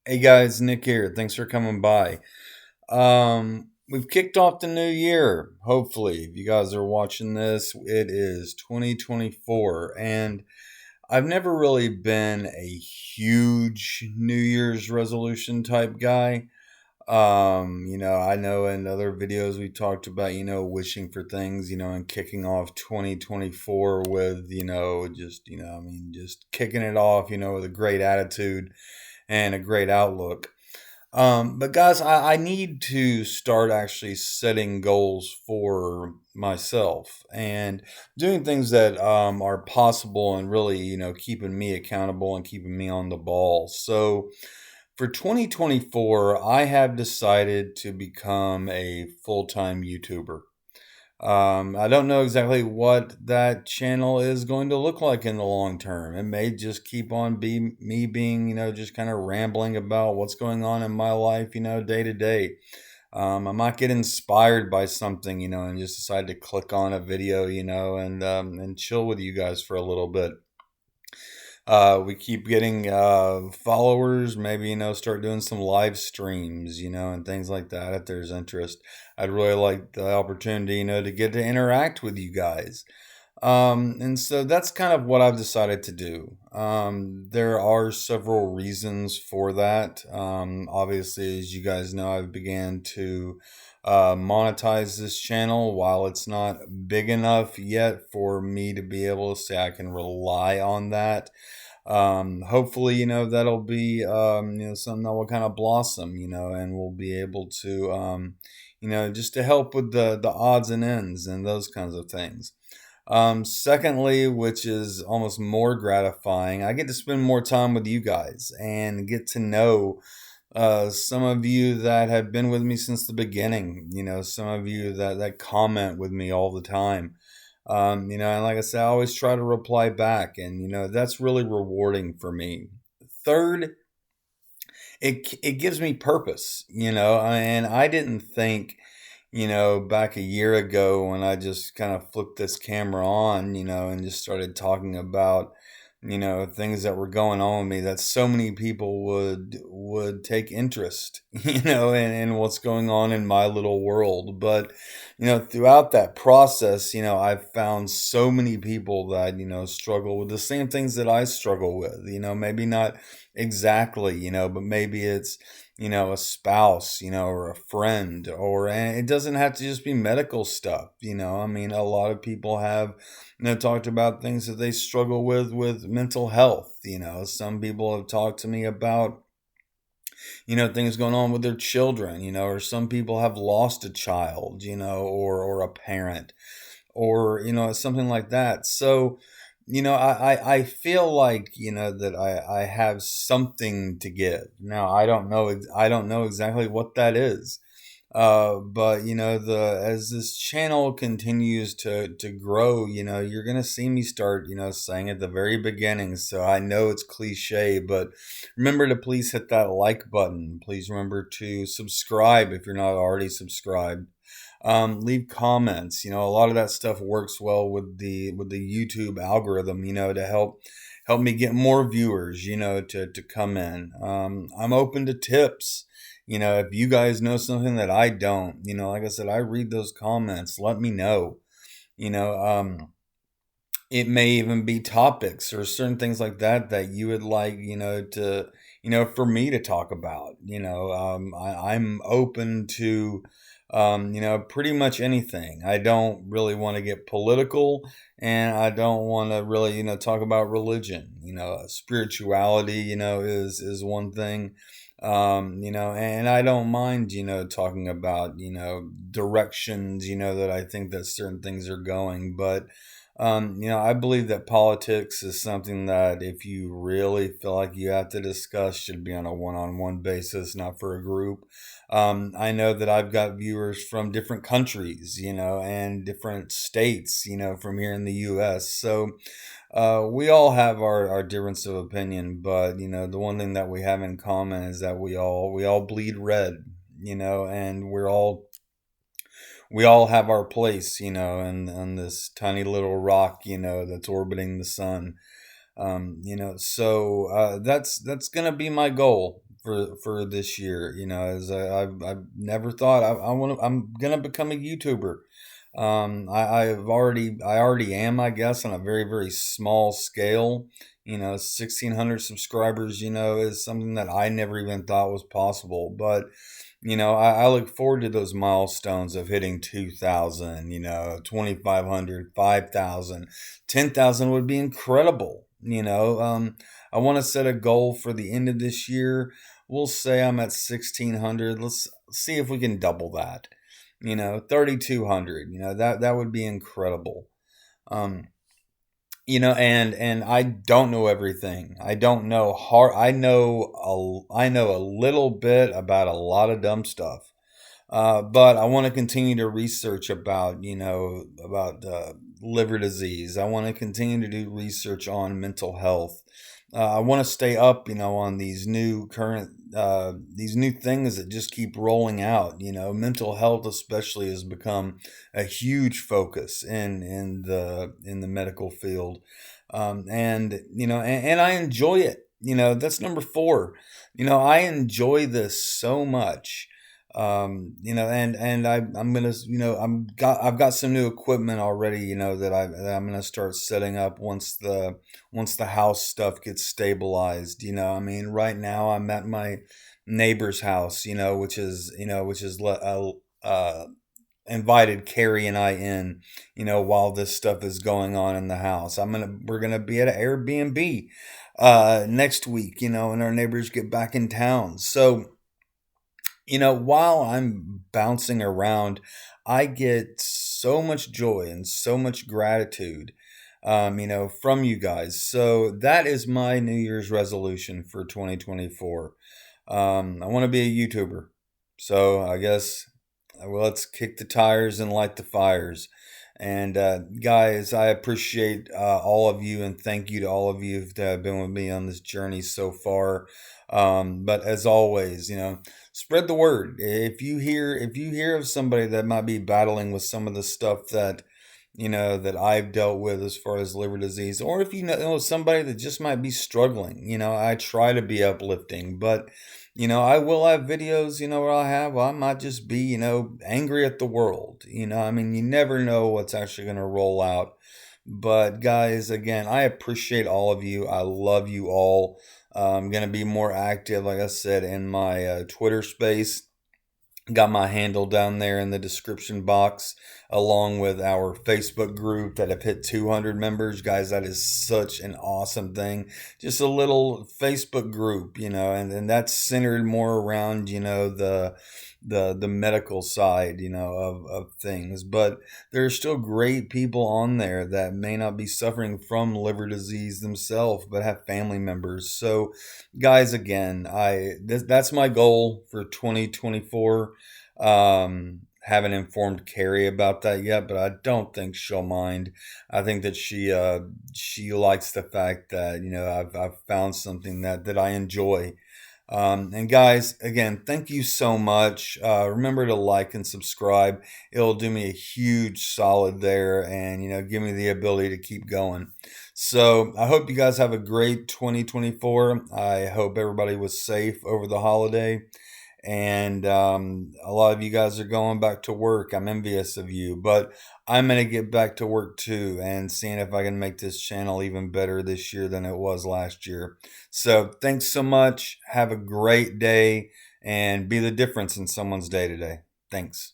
Hey guys, Nick here. Thanks for coming by. We've kicked off the new year. Hopefully, if you guys are watching this, it is 2024, and I've never really been a huge New Year's resolution type guy. I know in other videos we talked about, wishing for things, and kicking off 2024 with, just kicking it off, with a great attitude and a great outlook. But guys, I need to start actually setting goals for myself and doing things that are possible and really, keeping me accountable and keeping me on the ball. So for 2024, I have decided to become a full-time YouTuber. I don't know exactly what that channel is going to look like in the long term. It may just keep on be me being, just kind of rambling about what's going on in my life, day to day. I might get inspired by something, and just decide to click on a video, and chill with you guys for a little bit. We keep getting followers, maybe, start doing some live streams, and things like that if there's interest. I'd really like the opportunity, to get to interact with you guys. And so that's kind of what I've decided to do. There are several reasons for that. Obviously, as you guys know, I've began to monetize this channel while it's not big enough yet for me to be able to say I can rely on that. Hopefully, that'll be, something that will kind of blossom, and we'll be able to, just to help with the odds and ends and those kinds of things. Secondly, which is almost more gratifying, I get to spend more time with you guys and get to know some of you that have been with me since the beginning. Some of you that comment with me all the time. And like I said, I always try to reply back, and that's really rewarding for me. Third, it gives me purpose, and I didn't think, back a year ago when I just kind of flipped this camera on, and just started talking about, things that were going on with me, that so many people would take interest, in what's going on in my little world. But, throughout that process, I've found so many people that, struggle with the same things that I struggle with, maybe not exactly, but maybe it's, a spouse, or a friend, or and it doesn't have to just be medical stuff, I mean, a lot of people have, talked about things that they struggle with mental health. Some people have talked to me about, things going on with their children, or some people have lost a child, or a parent, or, something like that. So, I feel like, that I have something to give. Now, I don't know exactly what that is. But the as this channel continues to grow, you're gonna see me start, saying at the very beginning. So I know it's cliche, but remember to please hit that like button. Please remember to subscribe if you're not already subscribed. Leave comments. A lot of that stuff works well with the YouTube algorithm, to help me get more viewers, to come in. I'm open to tips. If you guys know something that I don't, like I said, I read those comments. Let me know. You know, um, it may even be topics or certain things like that that you would like, for me to talk about. I'm open to, pretty much anything. I don't really want to get political, and I don't want to really, talk about religion. Spirituality, is one thing. And I don't mind, talking about, directions, that I think that certain things are going. But, I believe that politics is something that if you really feel like you have to discuss, should be on a one-on-one basis, not for a group. I know that I've got viewers from different countries, and different states, from here in the US. So, we all have our difference of opinion, but the one thing that we have in common is that we all bleed red, and we all have our place, on this tiny little rock, that's orbiting the sun. So that's gonna be my goal for this year. As I've never thought I'm gonna become a YouTuber. I already am, I guess, on a very, very small scale. 1,600 subscribers, is something that I never even thought was possible. But I look forward to those milestones of hitting 2,000, 2,500, 5,000, 10,000 would be incredible. I want to set a goal for the end of this year. We'll say I'm at 1,600. Let's see if we can double that. 3,200. That would be incredible. Um, and I don't know everything. I don't know hard. I know a little bit about a lot of dumb stuff. But I want to continue to research about liver disease. I want to continue to do research on mental health. I want to stay up, on these new things that just keep rolling out. Mental health especially has become a huge focus in the medical field, and I enjoy it. That's number four. I enjoy this so much. I'm gonna, I've got some new equipment already, that I'm gonna start setting up once the house stuff gets stabilized. Right now I'm at my neighbor's house, invited Carrie and I in, while this stuff is going on in the house. We're gonna be at an Airbnb next week, and our neighbors get back in town. So while I'm bouncing around, I get so much joy and so much gratitude, from you guys. So that is my New Year's resolution for 2024. I want to be a YouTuber. So I guess, well, let's kick the tires and light the fires. And guys, I appreciate all of you, and thank you to all of you that have been with me on this journey so far. But as always, spread the word. If you hear of somebody that might be battling with some of the stuff that I've dealt with as far as liver disease, or if you know somebody that just might be struggling, I try to be uplifting, but I will have videos, where I might just be, angry at the world. You never know what's actually going to roll out. But guys, again, I appreciate all of you. I love you all. I'm going to be more active, like I said, in my Twitter space. Got my handle down there in the description box, along with our Facebook group that have hit 200 members. Guys, that is such an awesome thing. Just a little Facebook group, and that's centered more around, the medical side, of things. But there are still great people on there that may not be suffering from liver disease themselves, but have family members. So, guys, again, that's my goal for 2024. Haven't informed Carrie about that yet, but I don't think she'll mind. I think that she likes the fact that I've found something that I enjoy. And guys, again, thank you so much. Remember to like and subscribe. It'll do me a huge solid there, and give me the ability to keep going. So I hope you guys have a great 2024. I hope everybody was safe over the holiday. And a lot of you guys are going back to work. I'm envious of you, but I'm going to get back to work too, and seeing if I can make this channel even better this year than it was last year. So thanks so much. Have a great day, and be the difference in someone's day today. Thanks.